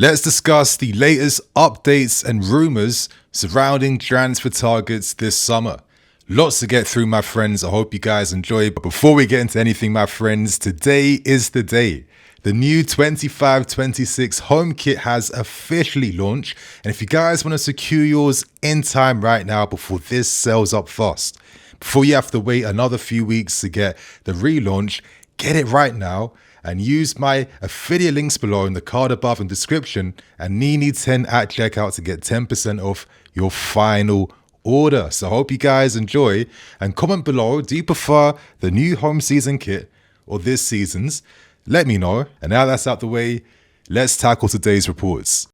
Let's discuss the latest updates and rumours surrounding transfer targets this summer. Lots to get through, my friends. I hope you guys enjoy. But before we get into anything, my friends, today is the day. The new 25-26 home kit has officially launched. And if you guys want to secure yours in time right now before this sells up fast, before you have to wait another few weeks to get the relaunch, get it right now. And use my affiliate links below in the card above and description and Nini10 at checkout to get 10% off your final order. So I hope you guys enjoy, and comment below, do you prefer the new home season kit or this season's? Let me know. And now that's out the way, let's tackle today's reports.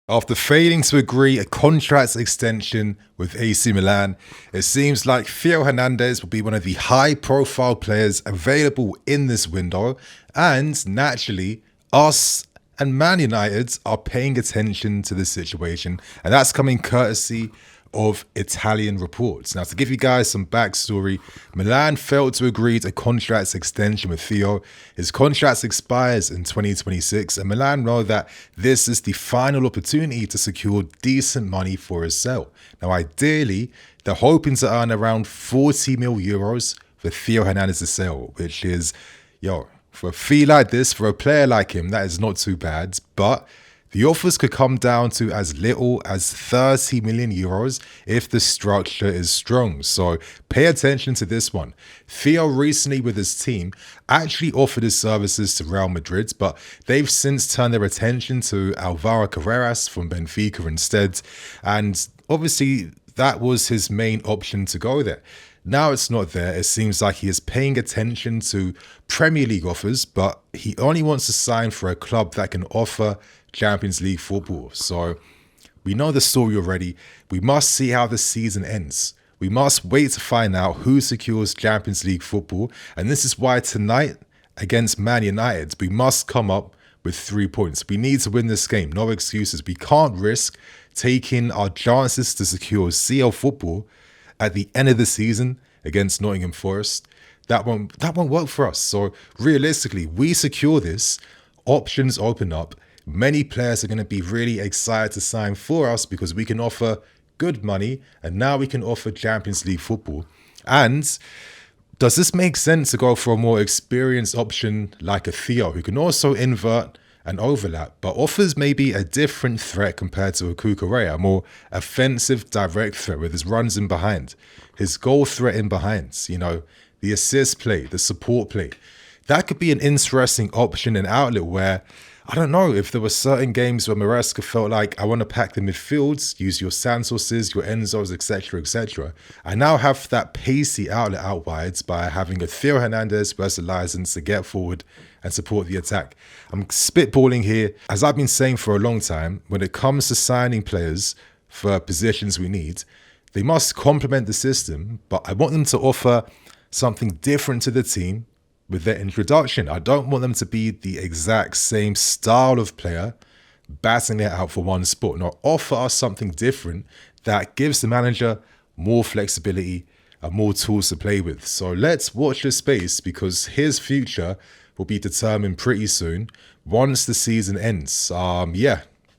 After failing to agree a contract extension with AC Milan, it seems like Theo Hernandez will be one of the high-profile players available in this window, and naturally, us and Man United are paying attention to the situation, and that's coming courtesy of Italian reports. Now, to give you guys some backstory, Milan failed to agree a contract extension with Theo. His contract expires in 2026, and Milan know that this is the final opportunity to secure decent money for his sale. Now, ideally, they're hoping to earn around 40 mil euros for Theo Hernandez's sale, which is, for a fee like this, for a player like him, that is not too bad, but the offers could come down to as little as 30 million euros if the structure is strong. So pay attention to this one. Theo recently with his team actually offered his services to Real Madrid, but they've since turned their attention to Alvaro Carreras from Benfica instead. And obviously that was his main option to go there. Now it's not there. It seems like he is paying attention to Premier League offers, but he only wants to sign for a club that can offer Champions League football. So we know the story already. We must see how the season ends. We must wait to find out who secures Champions League football. And this is why tonight against Man United, we must come up with 3 points. We need to win this game. No excuses. We can't risk taking our chances to secure CL football at the end of the season against Nottingham Forest. That won't work for us. So realistically, we secure this, options open up. Many players are going to be really excited to sign for us because we can offer good money, and now we can offer Champions League football. And does this make sense to go for a more experienced option like a Theo, who can also invert and overlap, but offers maybe a different threat compared to a Cucurella, a more offensive direct threat with his runs in behind, his goal threat in behind, the assist play, the support play. That could be an interesting option and outlet where, I don't know, if there were certain games where Maresca felt like, I want to pack the midfields, use your Santoses, your Enzos, etc., etc. I now have that pacey outlet out wide by having a Theo Hernandez who has the license to get forward and support the attack. I'm spitballing here. As I've been saying for a long time, when it comes to signing players for positions we need, they must complement the system, but I want them to offer something different to the team with their introduction. I don't want them to be the exact same style of player, batting it out for one spot. No, offer us something different that gives the manager more flexibility and more tools to play with. So let's watch this space, because his future will be determined pretty soon once the season ends.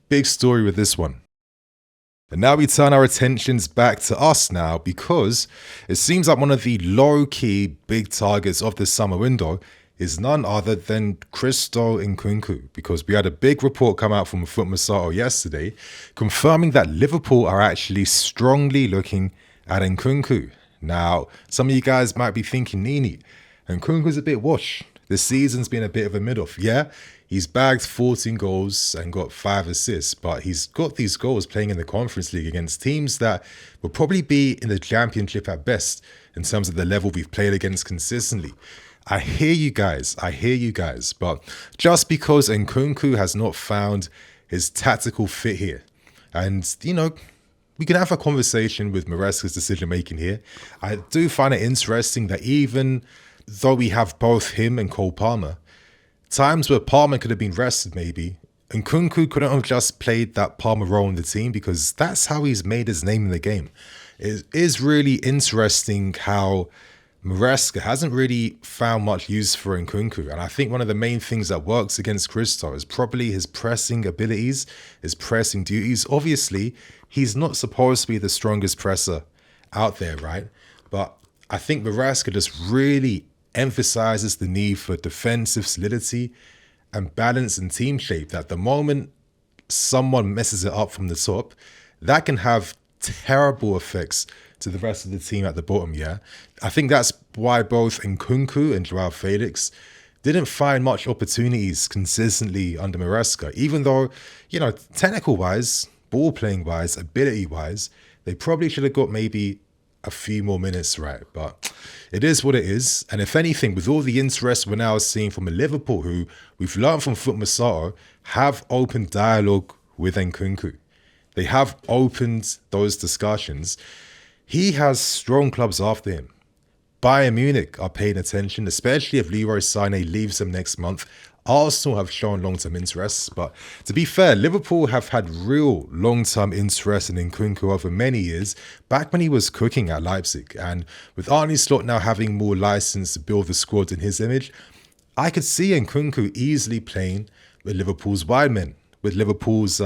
Big story with this one. And now we turn our attentions back to us now, because it seems like one of the low-key big targets of the summer window is none other than Christo Nkunku, because we had a big report come out from Foot Masato yesterday confirming that Liverpool are actually strongly looking at Nkunku. Now, some of you guys might be thinking, Nini, Nkunku's a bit wash. The season's been a bit of a mid-off. Yeah, he's bagged 14 goals and got 5 assists, but he's got these goals playing in the Conference League against teams that will probably be in the Championship at best in terms of the level we've played against consistently. I hear you guys, but just because Nkunku has not found his tactical fit here, and, we can have a conversation with Maresca's decision-making here. I do find it interesting that even though we have both him and Cole Palmer, times where Palmer could have been rested maybe, Nkunku couldn't have just played that Palmer role in the team, because that's how he's made his name in the game. It is really interesting how Maresca hasn't really found much use for Nkunku, and I think one of the main things that works against Christo is probably his pressing abilities, his pressing duties. Obviously, he's not supposed to be the strongest presser out there, right? But I think Maresca just really emphasizes the need for defensive solidity and balance and team shape, that the moment someone messes it up from the top, that can have terrible effects to the rest of the team at the bottom, yeah? I think that's why both Nkunku and Joao Felix didn't find much opportunities consistently under Maresca, even though, technical-wise, ball-playing-wise, ability-wise, they probably should have got maybe a few more minutes, right? But it is what it is. And if anything, with all the interest we're now seeing from a Liverpool who we've learned from Foot Masato have open dialogue with Nkunku. They have opened those discussions. He has strong clubs after him. Bayern Munich are paying attention, especially if Leroy Sané leaves them next month. Arsenal have shown long-term interest, but to be fair, Liverpool have had real long-term interest in Nkunku over many years, back when he was cooking at Leipzig. And with Arne Slot now having more license to build the squad in his image, I could see Nkunku easily playing with Liverpool's wide men, with Liverpool's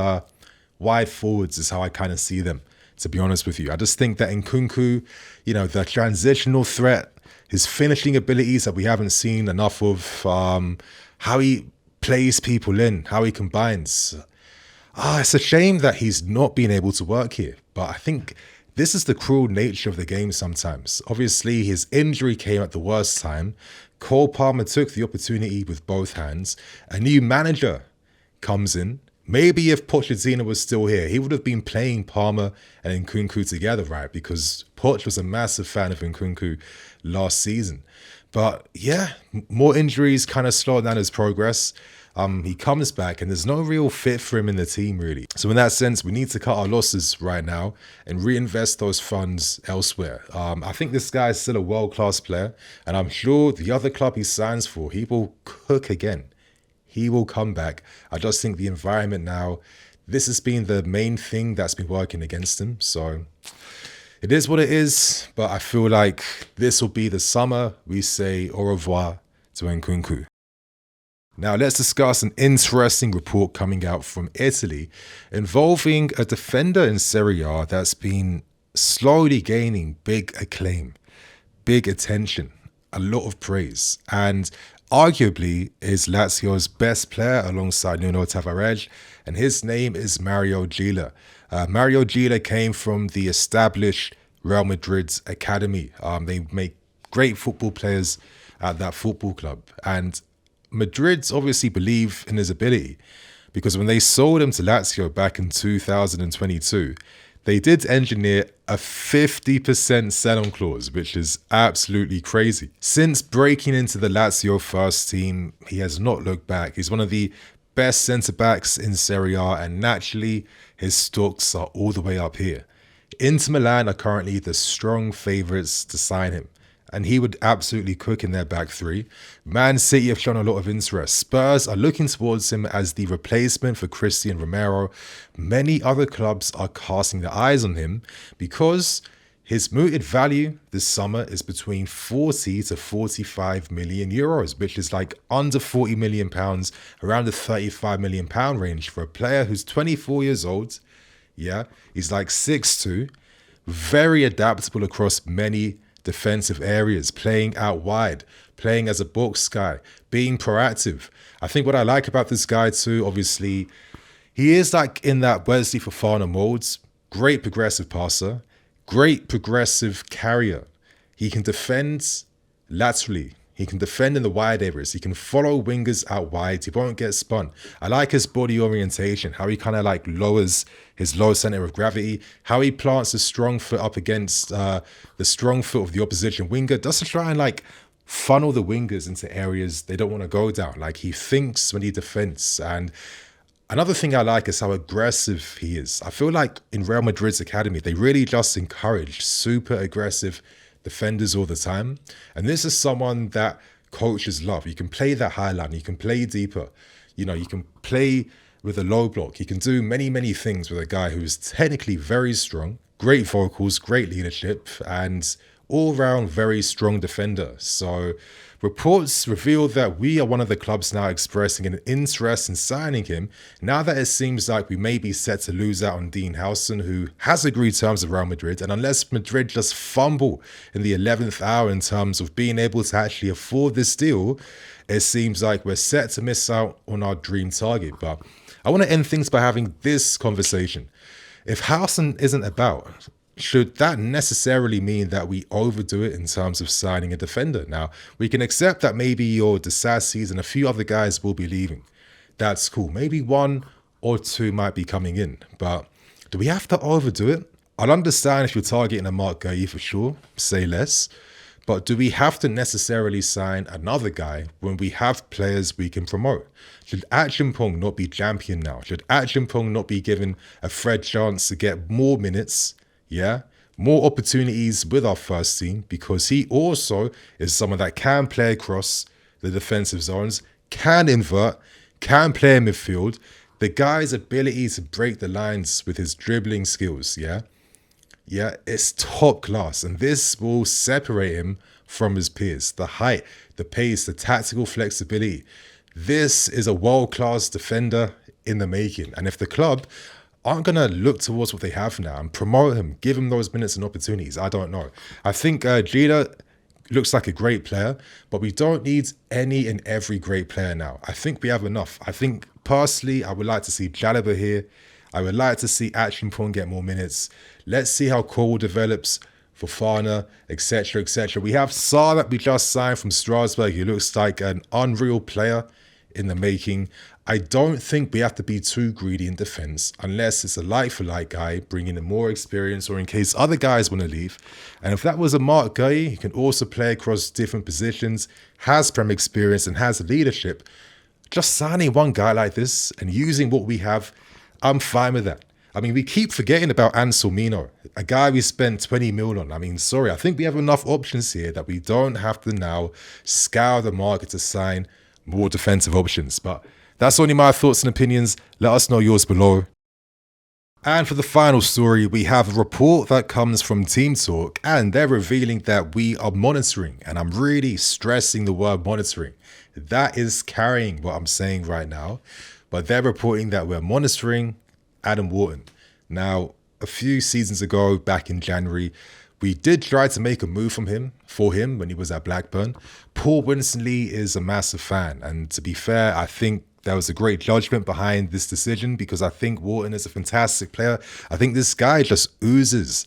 wide forwards is how I kind of see them, to be honest with you. I just think that Nkunku, the transitional threat, his finishing abilities that we haven't seen enough of, how he plays people in, how he combines. It's a shame that he's not been able to work here, but I think this is the cruel nature of the game sometimes. Obviously, his injury came at the worst time. Cole Palmer took the opportunity with both hands. A new manager comes in. Maybe if Pochettino was still here, he would have been playing Palmer and Nkunku together, right? Because Poch was a massive fan of Nkunku last season. But yeah, more injuries kind of slowed down his progress. He comes back and there's no real fit for him in the team, really. So in that sense, we need to cut our losses right now and reinvest those funds elsewhere. I think this guy is still a world-class player, and I'm sure the other club he signs for, he will cook again. He will come back. I just think the environment now, this has been the main thing that's been working against him. So it is what it is, but I feel like this will be the summer we say au revoir to Nkunku. Now let's discuss an interesting report coming out from Italy involving a defender in Serie A that's been slowly gaining big acclaim, big attention, a lot of praise, and arguably is Lazio's best player alongside Nuno Tavares, and his name is Mario Gila. Mario Gila came from the established Real Madrid's academy. They make great football players at that football club, and Madrid's obviously believe in his ability, because when they sold him to Lazio back in 2022, they did engineer a 50% sell-on clause, which is absolutely crazy. Since breaking into the Lazio first team, he has not looked back. He's one of the best centre-backs in Serie A, and naturally, his stocks are all the way up here. Inter Milan are currently the strong favourites to sign him, and he would absolutely cook in their back three. Man City have shown a lot of interest. Spurs are looking towards him as the replacement for Christian Romero. Many other clubs are casting their eyes on him because his mooted value this summer is between 40 to 45 million euros, which is like under 40 million pounds, around the 35 million pound range for a player who's 24 years old. Yeah, he's like 6'2", very adaptable across many defensive areas, playing out wide, playing as a box guy, being proactive. I think what I like about this guy too, obviously, he is like in that Wesley Fofana molds, great progressive passer, great progressive carrier. He can defend laterally. He can defend in the wide areas. He can follow wingers out wide. He won't get spun. I like his body orientation, how he kind of like lowers his low center of gravity, how he plants a strong foot up against the strong foot of the opposition winger, just to try and like funnel the wingers into areas they don't want to go down. Like he thinks when he defends. And another thing I like is how aggressive he is. I feel like in Real Madrid's academy, they really just encourage super aggressive defenders all the time. And this is someone that coaches love. You can play that high line, you can play deeper, you can play with a low block. You can do many, many things with a guy who is technically very strong, great vocals, great leadership, and all-round very strong defender. So reports reveal that we are one of the clubs now expressing an interest in signing him, now that it seems like we may be set to lose out on Dean Howson, who has agreed terms with Real Madrid, and unless Madrid just fumble in the 11th hour in terms of being able to actually afford this deal, it seems like we're set to miss out on our dream target. But I want to end things by having this conversation. If Howson isn't about, should that necessarily mean that we overdo it in terms of signing a defender? Now, we can accept that maybe your DeSassis and a few other guys will be leaving. That's cool. Maybe one or two might be coming in. But do we have to overdo it? I'll understand if you're targeting a Mark Gueye for sure, say less. But do we have to necessarily sign another guy when we have players we can promote? Should Achimpong not be champion now? Should Achimpong not be given a fair chance to get more minutes? Yeah, more opportunities with our first team, because he also is someone that can play across the defensive zones, can invert, can play in midfield. The guy's ability to break the lines with his dribbling skills, yeah, it's top class. And this will separate him from his peers. The height, the pace, the tactical flexibility. This is a world-class defender in the making. And if the club aren't going to look towards what they have now and promote him, give him those minutes and opportunities, I don't know. I think Gila looks like a great player, but we don't need any and every great player now. I think we have enough. I think personally, I would like to see Jalaba here. I would like to see Achimpong get more minutes. Let's see how Cole develops, Fofana, etc., etc. We have Sarr that we just signed from Strasbourg. He looks like an unreal player in the making. I don't think we have to be too greedy in defense unless it's a like-for-like guy bringing in more experience, or in case other guys want to leave. And if that was a Mark Gueye, he can also play across different positions, has Prem experience and has leadership. Just signing one guy like this and using what we have, I'm fine with that. I mean, we keep forgetting about Ansel Mino, a guy we spent 20 mil on. I mean, sorry, I think we have enough options here that we don't have to now scour the market to sign more defensive options. But that's only my thoughts and opinions. Let us know yours below. And for the final story, we have a report that comes from Team Talk, and they're revealing that we are monitoring, and I'm really stressing the word monitoring. That is carrying what I'm saying right now, but they're reporting that we're monitoring Adam Wharton. Now, a few seasons ago, back in January, we did try to make a move for him when he was at Blackburn. Paul Winstonley is a massive fan, and to be fair, I think there was a great judgment behind this decision, because I think Wharton is a fantastic player. I think this guy just oozes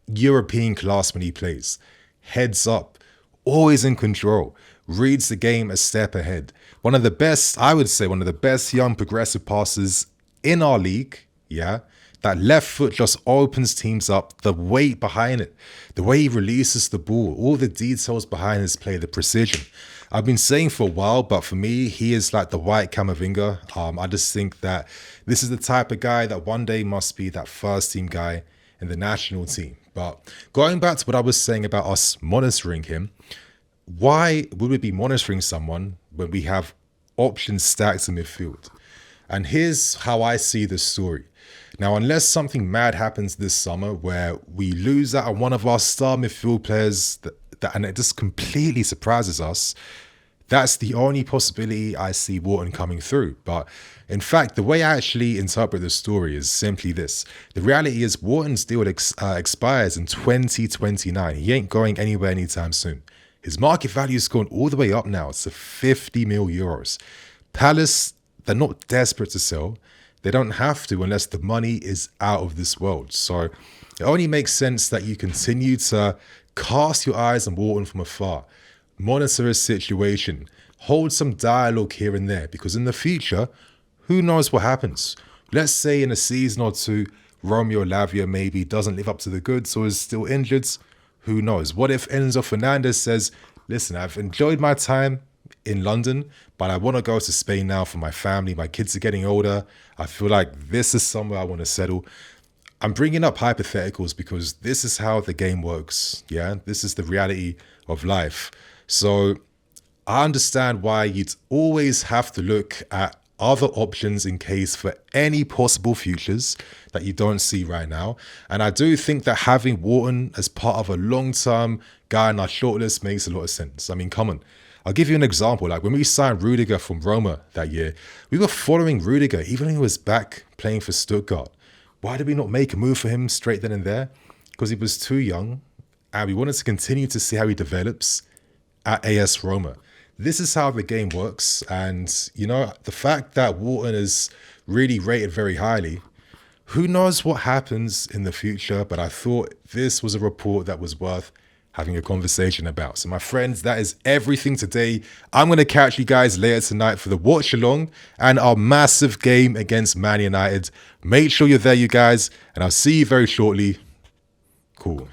European class when he plays. Heads up, always in control, reads the game a step ahead. One of the best, I would say, one of the best young progressive passers in our league, yeah? That left foot just opens teams up, the weight behind it, the way he releases the ball, all the details behind his play, the precision. I've been saying for a while, but for me, he is like the white Camavinga. I just think that this is the type of guy that one day must be that first team guy in the national team. But going back to what I was saying about us monitoring him, why would we be monitoring someone when we have options stacked in midfield? And here's how I see this story. Now, unless something mad happens this summer where we lose out on one of our star midfield players and it just completely surprises us, that's the only possibility I see Wharton coming through. But in fact, the way I actually interpret this story is simply this. The reality is Wharton's deal expires in 2029. He ain't going anywhere anytime soon. His market value has gone all the way up now to 50 mil euros. Palace, they're not desperate to sell. They don't have to unless the money is out of this world. So it only makes sense that you continue to cast your eyes on Wharton from afar, monitor his situation, hold some dialogue here and there, because in the future, who knows what happens? Let's say in a season or two, Romeo Lavia maybe doesn't live up to the goods or is still injured. Who knows? What if Theo Hernandez says, listen, I've enjoyed my time in London, but I want to go to Spain now for my family. My kids are getting older. I feel like this is somewhere I want to settle. I'm bringing up hypotheticals because this is how the game works. Yeah, this is the reality of life. So I understand why you'd always have to look at other options in case for any possible futures that you don't see right now. And I do think that having Wharton as part of a long-term guy in our shortlist makes a lot of sense. I mean, come on. I'll give you an example. Like when we signed Rudiger from Roma that year, we were following Rudiger even when he was back playing for Stuttgart. Why did we not make a move for him straight then and there? Because he was too young, and we wanted to continue to see how he develops at AS Roma. This is how the game works. And, you know, the fact that Wharton is really rated very highly, who knows what happens in the future, but I thought this was a report that was worth having a conversation about. So my friends, that is everything today. I'm going to catch you guys later tonight for the watch along and our massive game against Man United. Make sure you're there, you guys, and I'll see you very shortly. Cool.